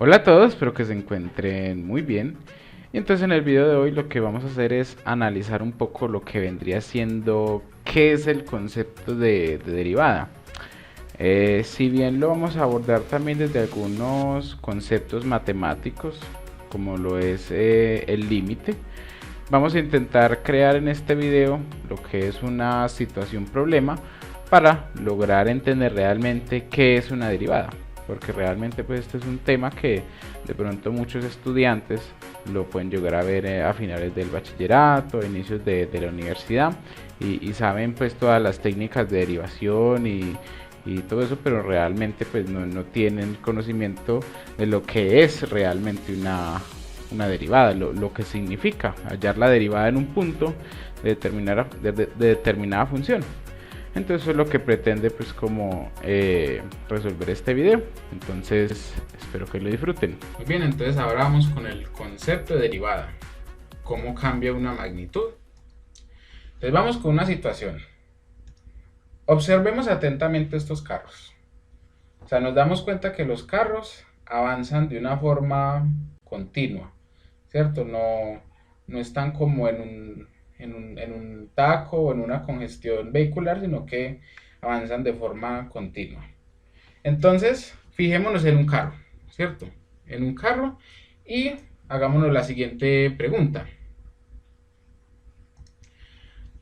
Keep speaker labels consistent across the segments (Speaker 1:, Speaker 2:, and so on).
Speaker 1: Hola a todos, espero que se encuentren muy bien. Y entonces en el video de hoy lo que vamos a hacer es analizar un poco lo que vendría siendo qué es el concepto de derivada. Si bien lo vamos a abordar también desde algunos conceptos matemáticos, como lo es el límite, vamos a intentar crear en este video lo que es una situación problema para lograr entender realmente qué es una derivada, porque realmente pues este es un tema que de pronto muchos estudiantes lo pueden llegar a ver a finales del bachillerato, a inicios de la universidad y saben pues todas las técnicas de derivación y todo eso, pero realmente pues no tienen conocimiento de lo que es realmente una derivada, lo que significa hallar la derivada en un punto de determinada función. Entonces eso es lo que pretende pues como resolver este video. Entonces espero que lo disfruten. Muy bien, entonces ahora vamos con el concepto de derivada. ¿Cómo cambia una magnitud? Entonces vamos con una situación. Observemos atentamente estos carros. O sea, nos damos cuenta que los carros avanzan de una forma continua, ¿cierto? No están como en un taco o en una congestión vehicular, sino que avanzan de forma continua. Entonces, fijémonos en un carro, ¿cierto? En un carro y hagámonos la siguiente pregunta.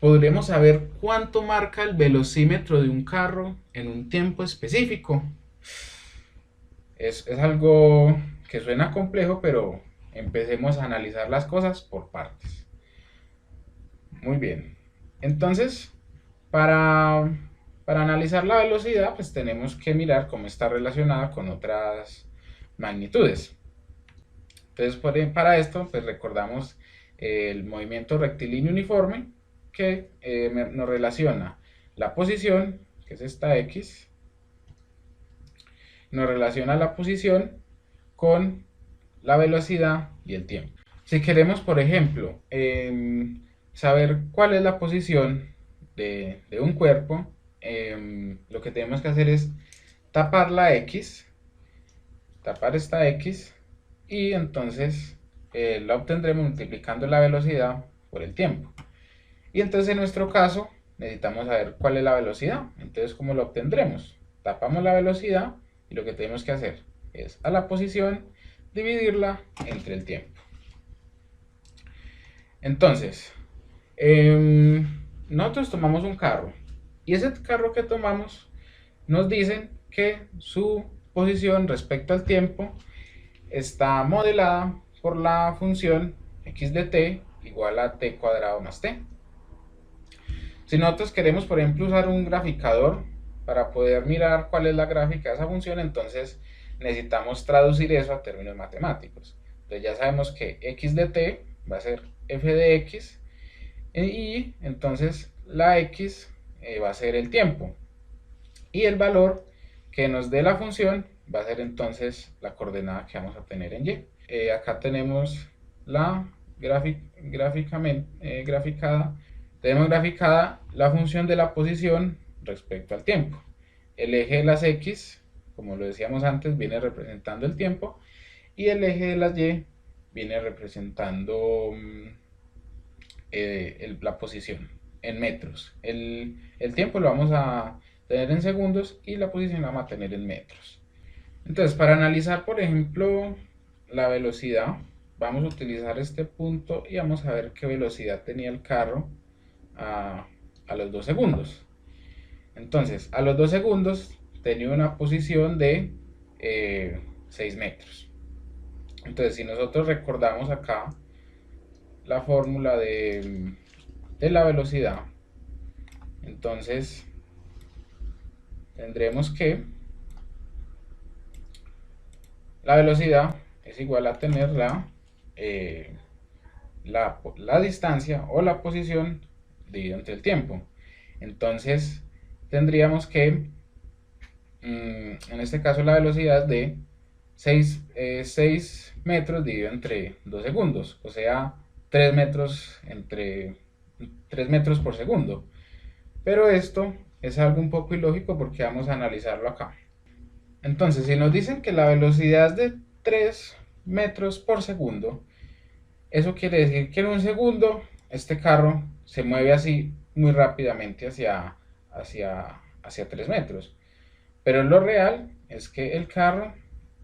Speaker 1: ¿Podremos saber cuánto marca el velocímetro de un carro en un tiempo específico? Es algo que suena complejo, pero empecemos a analizar las cosas por partes. Muy bien. Entonces, para, para analizar la velocidad, pues tenemos que mirar cómo está relacionada con otras magnitudes. Entonces, para esto, pues recordamos el movimiento rectilíneo uniforme que nos relaciona la posición, que es esta X, nos relaciona la posición con la velocidad y el tiempo. Si queremos, por ejemplo, saber cuál es la posición de un cuerpo, lo que tenemos que hacer es tapar la X, tapar esta X, y entonces la obtendremos multiplicando la velocidad por el tiempo. Y entonces en nuestro caso necesitamos saber cuál es la velocidad. Entonces, ¿cómo lo obtendremos? Tapamos la velocidad y lo que tenemos que hacer es a la posición dividirla entre el tiempo. Entonces, nosotros tomamos un carro y ese carro que tomamos nos dicen que su posición respecto al tiempo está modelada por la función x de t igual a t cuadrado más t. Si nosotros queremos, por ejemplo, usar un graficador para poder mirar cuál es la gráfica de esa función, entonces necesitamos traducir eso a términos matemáticos. Entonces ya sabemos que x de t va a ser f de x y entonces la x va a ser el tiempo y el valor que nos dé la función va a ser entonces la coordenada que vamos a tener en y. Acá tenemos la graficada. Tenemos graficada la función de la posición respecto al tiempo. El eje de las x, como lo decíamos antes, viene representando el tiempo y el eje de las y viene representando la posición en metros. El tiempo lo vamos a tener en segundos y la posición la vamos a tener en metros. Entonces, para analizar, por ejemplo, la velocidad, vamos a utilizar este punto y vamos a ver qué velocidad tenía el carro a los 2 segundos. Entonces, a los 2 segundos tenía una posición de 6 metros. Entonces, si nosotros recordamos acá la fórmula de la velocidad, entonces tendremos que la velocidad es igual a tener la distancia o la posición dividido entre el tiempo. Entonces tendríamos que, en este caso la velocidad es de 6 metros dividido entre 2 segundos, o sea 3 metros, 3 metros por segundo. Pero esto es algo un poco ilógico porque vamos a analizarlo acá. Entonces, si nos dicen que la velocidad es de 3 metros por segundo. Eso quiere decir que en un segundo este carro se mueve así muy rápidamente hacia 3 metros. Pero lo real es que el carro,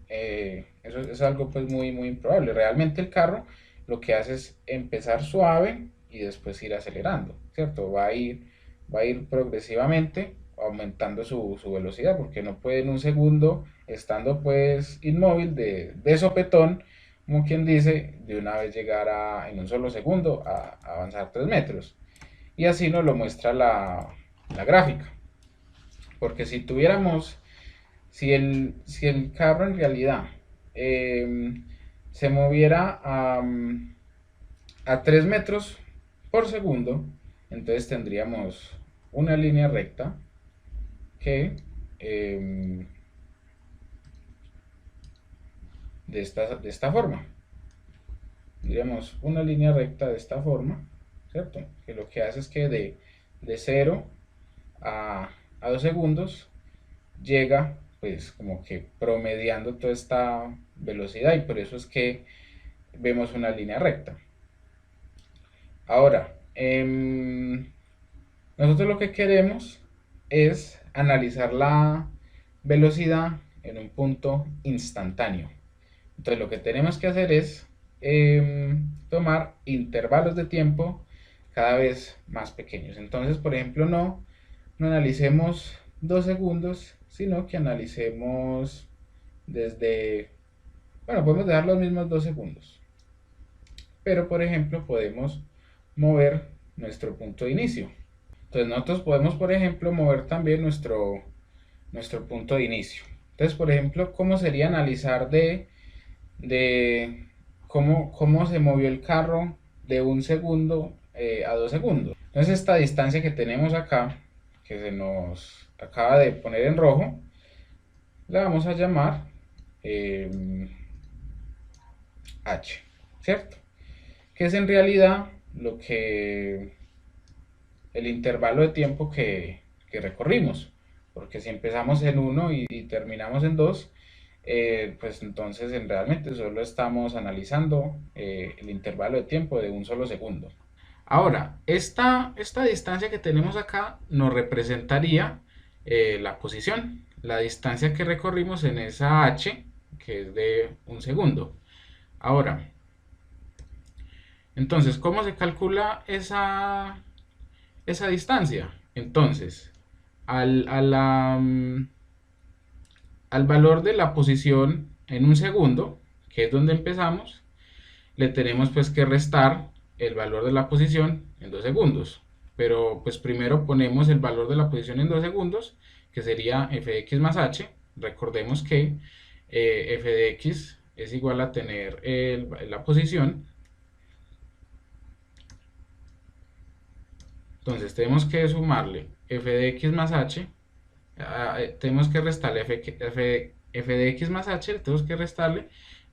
Speaker 1: eso es algo pues muy improbable. Realmente el carro lo que hace es empezar suave y después ir acelerando, ¿cierto? Va a ir progresivamente aumentando su velocidad, porque no puede en un segundo, estando pues inmóvil de sopetón, como quien dice, de una vez llegar en un solo segundo a avanzar 3 metros. Y así nos lo muestra la gráfica. Porque si el carro en realidad se moviera a 3 metros por segundo, entonces tendríamos una línea recta que de esta forma. Diríamos una línea recta de esta forma, ¿cierto? Que lo que hace es que de 0 a 2 segundos llega pues como que promediando toda esta velocidad, y por eso es que vemos una línea recta. Ahora, nosotros lo que queremos es analizar la velocidad en un punto instantáneo. Entonces lo que tenemos que hacer es tomar intervalos de tiempo cada vez más pequeños. Entonces, por ejemplo, no analicemos 2 segundos, sino que analicemos podemos dejar los mismos 2 segundos. Pero, por ejemplo, podemos mover nuestro punto de inicio. Entonces nosotros podemos, por ejemplo, mover también nuestro punto de inicio. Entonces, por ejemplo, ¿cómo sería analizar cómo se movió el carro de 1 segundo a 2 segundos? Entonces esta distancia que tenemos acá, que se nos acaba de poner en rojo, la vamos a llamar h, ¿cierto? Que es en realidad el intervalo de tiempo que recorrimos, porque si empezamos en 1 y terminamos en 2, pues entonces realmente solo estamos analizando el intervalo de tiempo de un solo segundo. Ahora, esta distancia que tenemos acá nos representaría la posición, la distancia que recorrimos en esa h, que es de 1 segundo. Ahora, entonces, ¿cómo se calcula esa distancia? Entonces, al valor de la posición en 1 segundo, que es donde empezamos, le tenemos pues que restar el valor de la posición en 2 segundos. Pero pues primero ponemos el valor de la posición en 2 segundos, que sería f de x más h. Recordemos que f de x es igual a tener la posición. Entonces tenemos que sumarle f de x más h, tenemos que restarle f de x más h, tenemos que restarle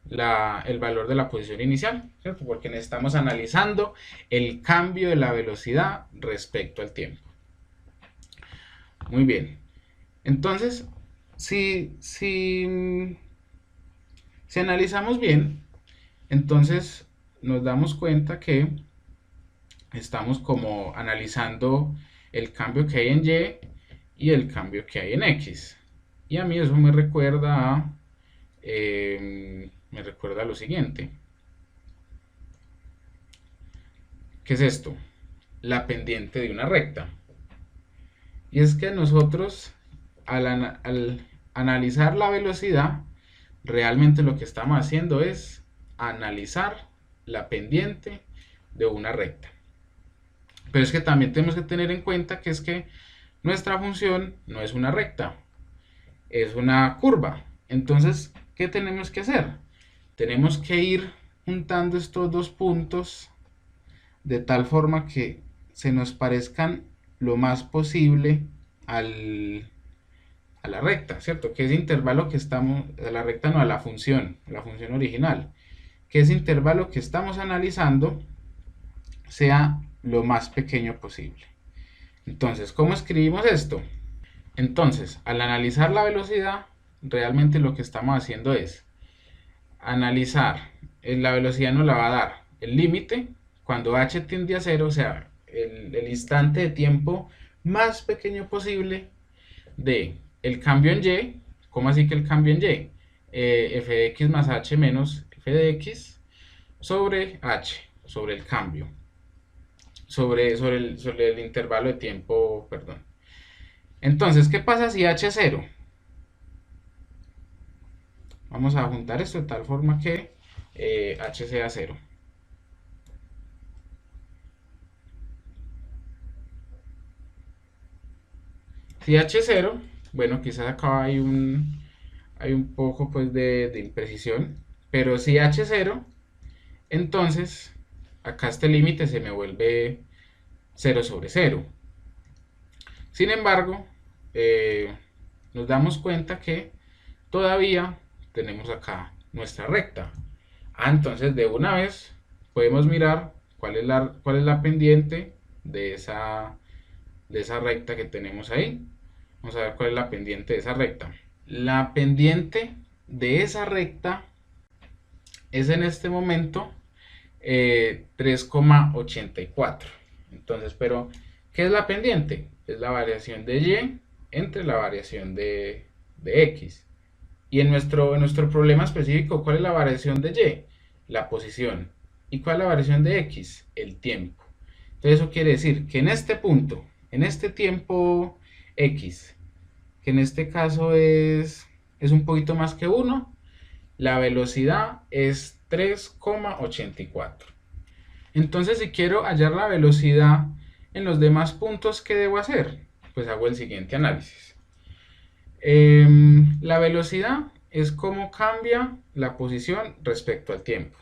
Speaker 1: el valor de la posición inicial, ¿cierto? Porque estamos analizando el cambio de la velocidad respecto al tiempo. Muy bien. Entonces, si analizamos bien, entonces nos damos cuenta que estamos como analizando el cambio que hay en Y y el cambio que hay en X. Y a mí eso me recuerda a lo siguiente. ¿Qué es esto? La pendiente de una recta. Y es que nosotros al analizar la velocidad, realmente lo que estamos haciendo es analizar la pendiente de una recta. Pero es que también tenemos que tener en cuenta que es que nuestra función no es una recta, es una curva. Entonces, ¿qué tenemos que hacer? Tenemos que ir juntando estos dos puntos de tal forma que se nos parezcan lo más posible a la recta, ¿cierto? Que ese intervalo que estamos, a la recta no, a la función original, que ese intervalo que estamos analizando sea lo más pequeño posible. Entonces, ¿cómo escribimos esto? Entonces, al analizar la velocidad, realmente lo que estamos haciendo es analizar, la velocidad nos la va a dar el límite cuando h tiende a 0, o sea, el instante de tiempo más pequeño posible de el cambio en y. ¿Cómo así que el cambio en y? F de x más h menos f de x sobre h, sobre el cambio, sobre el intervalo de tiempo, perdón. Entonces, ¿qué pasa si h es 0? Vamos a juntar esto de tal forma que h sea 0. Si h es 0, bueno, quizás acá hay un poco pues de imprecisión, pero si h es 0, entonces acá este límite se me vuelve 0 sobre 0. Sin embargo, nos damos cuenta que todavía tenemos acá nuestra recta. Entonces de una vez podemos mirar cuál es la pendiente de esa recta que tenemos ahí. Vamos a ver cuál es la pendiente de esa recta. La pendiente de esa recta es en este momento 3,84. Entonces, pero ¿qué es la pendiente? Es la variación de y entre la variación de x. Y en nuestro problema específico, ¿cuál es la variación de y? La posición. ¿Y cuál es la variación de x? El tiempo. Entonces eso quiere decir que en este punto, en este tiempo x, que en este caso es un poquito más que 1, la velocidad es 3,84. Entonces, si quiero hallar la velocidad en los demás puntos, ¿qué debo hacer? Pues hago el siguiente análisis. La velocidad es cómo cambia la posición respecto al tiempo.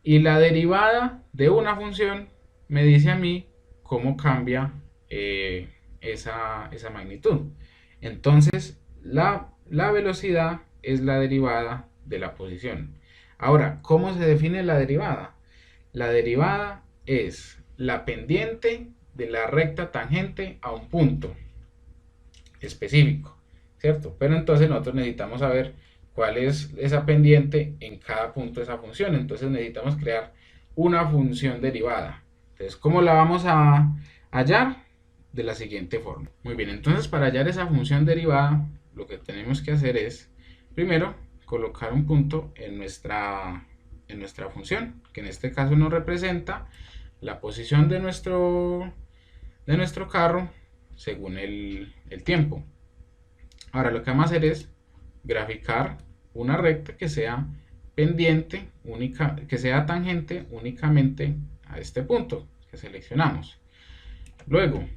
Speaker 1: Y la derivada de una función me dice a mí cómo cambia esa magnitud. Entonces, la velocidad es la derivada de la posición. Ahora, ¿cómo se define la derivada? La derivada es la pendiente de la recta tangente a un punto específico, ¿cierto? Pero entonces nosotros necesitamos saber cuál es esa pendiente en cada punto de esa función. Entonces necesitamos crear una función derivada. Entonces, ¿cómo la vamos a hallar? De la siguiente forma. Muy bien, entonces para hallar esa función derivada, lo que tenemos que hacer es, primero, colocar un punto en nuestra función, que en este caso nos representa la posición de nuestro carro según el tiempo. Ahora lo que vamos a hacer es graficar una recta que sea pendiente única, que sea tangente únicamente a este punto que seleccionamos. Luego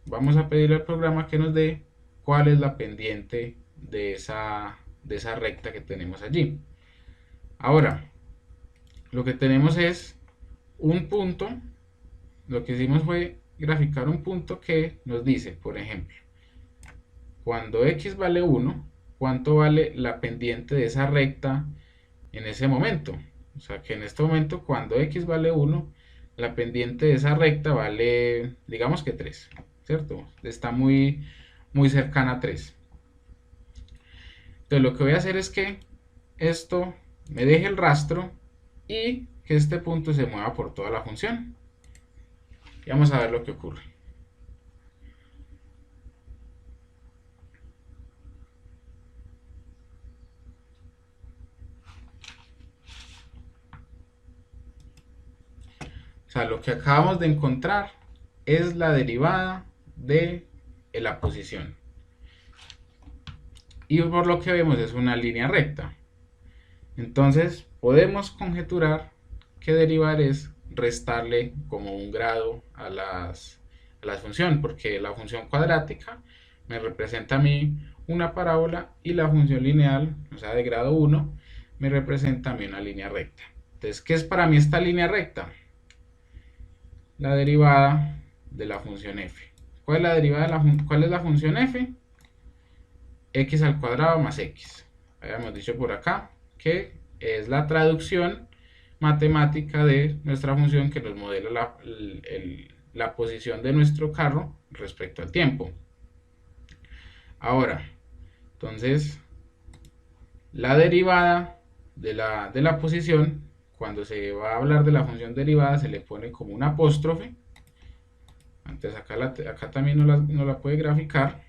Speaker 1: vamos a pedirle al programa que nos dé cuál es la pendiente de esa recta que tenemos allí. Ahora lo que tenemos es un punto. Lo que hicimos fue graficar un punto que nos dice, por ejemplo, cuando x vale 1, ¿cuánto vale la pendiente de esa recta en ese momento? O sea que en este momento, cuando x vale 1, la pendiente de esa recta vale, digamos que 3, ¿cierto? Está muy, muy cercana a 3. Entonces lo que voy a hacer es que esto me deje el rastro y que este punto se mueva por toda la función. Y vamos a ver lo que ocurre. O sea, lo que acabamos de encontrar es la derivada de la posición. Y por lo que vemos es una línea recta. Entonces podemos conjeturar que derivar es restarle como un grado a las funciones, porque la función cuadrática me representa a mí una parábola y la función lineal, o sea de grado 1, me representa a mí una línea recta. Entonces, ¿qué es para mí esta línea recta? La derivada de la función f. ¿Cuál es la derivada cuál es la función f? X al cuadrado más x. Habíamos dicho por acá que es la traducción matemática de nuestra función que nos modela la posición de nuestro carro respecto al tiempo. Ahora, entonces, la derivada de la posición, cuando se va a hablar de la función derivada se le pone como un apóstrofe. Antes acá también no la puede graficar.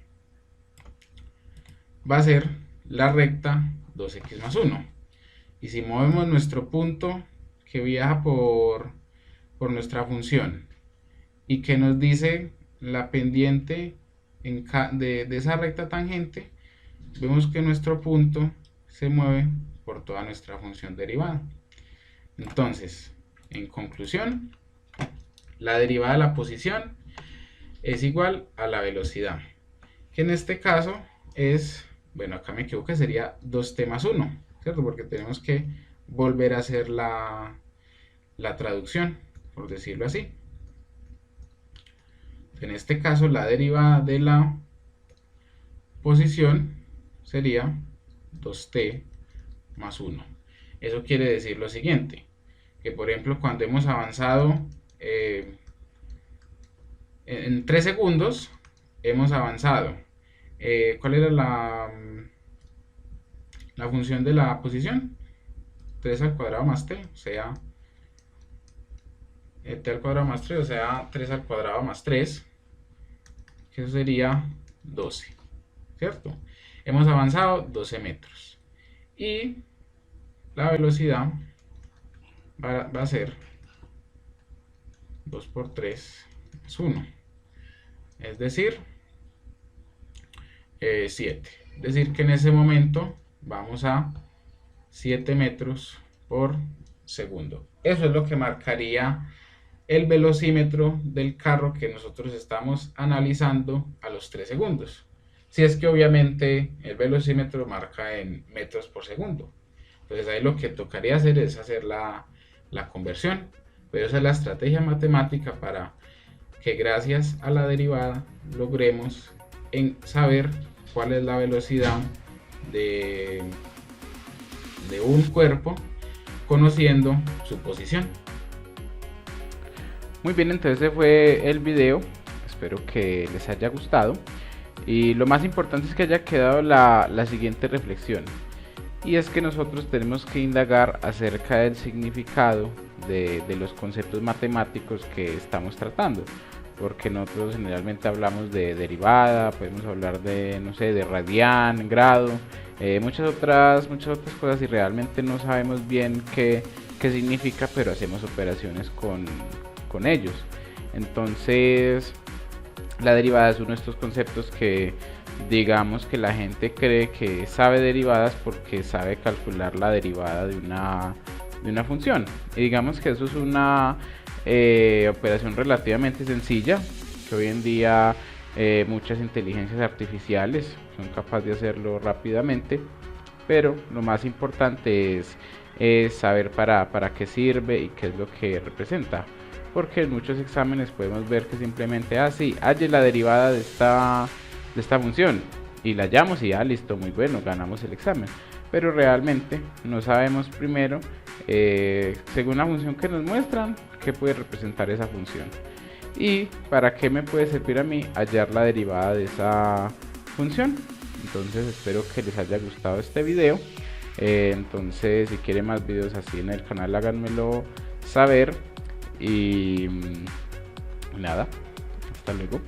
Speaker 1: Va a ser la recta 2x más 1. Y si movemos nuestro punto que viaja por nuestra función y que nos dice la pendiente de esa recta tangente, vemos que nuestro punto se mueve por toda nuestra función derivada. Entonces, en conclusión, la derivada de la posición es igual a la velocidad, que en este caso es, bueno, acá me equivoqué, sería 2t más 1, ¿cierto? Porque tenemos que volver a hacer la traducción, por decirlo así. En este caso, la derivada de la posición sería 2t más 1. Eso quiere decir lo siguiente, que por ejemplo cuando hemos avanzado en 3 segundos, hemos avanzado. ¿Cuál era la función de la posición? 3 al cuadrado más t, o sea, t al cuadrado más 3, o sea, 3 al cuadrado más 3, que eso sería 12, ¿cierto? Hemos avanzado 12 metros. Y la velocidad va a ser 2 por 3 más 1. Es decir, 7. Es decir, que en ese momento vamos a 7 metros por segundo. Eso es lo que marcaría el velocímetro del carro que nosotros estamos analizando a los 3 segundos. Si es que obviamente el velocímetro marca en metros por segundo. Entonces ahí lo que tocaría hacer es hacer la conversión. Pero esa es la estrategia matemática para que gracias a la derivada logremos saber cuál es la velocidad de un cuerpo conociendo su posición. Muy bien, entonces ese fue el video. Espero que les haya gustado. Y lo más importante es que haya quedado la siguiente reflexión. Y es que nosotros tenemos que indagar acerca del significado de los conceptos matemáticos que estamos tratando. Porque nosotros generalmente hablamos de derivada, podemos hablar de, no sé, de radián, grado, muchas otras cosas y realmente no sabemos bien qué significa, pero hacemos operaciones con ellos. Entonces, la derivada es uno de estos conceptos que digamos que la gente cree que sabe derivadas porque sabe calcular la derivada de una función. Y digamos que eso es una operación relativamente sencilla, que hoy en día muchas inteligencias artificiales son capaces de hacerlo rápidamente, pero lo más importante es saber para qué sirve y qué es lo que representa. Porque en muchos exámenes podemos ver que simplemente, sí, halle la derivada de esta función y la hallamos y listo, muy bueno, ganamos el examen. Pero realmente no sabemos primero, según la función que nos muestran, qué puede representar esa función. Y para qué me puede servir a mí hallar la derivada de esa función. Entonces espero que les haya gustado este video. Entonces si quieren más videos así en el canal, háganmelo saber. Y nada, hasta luego.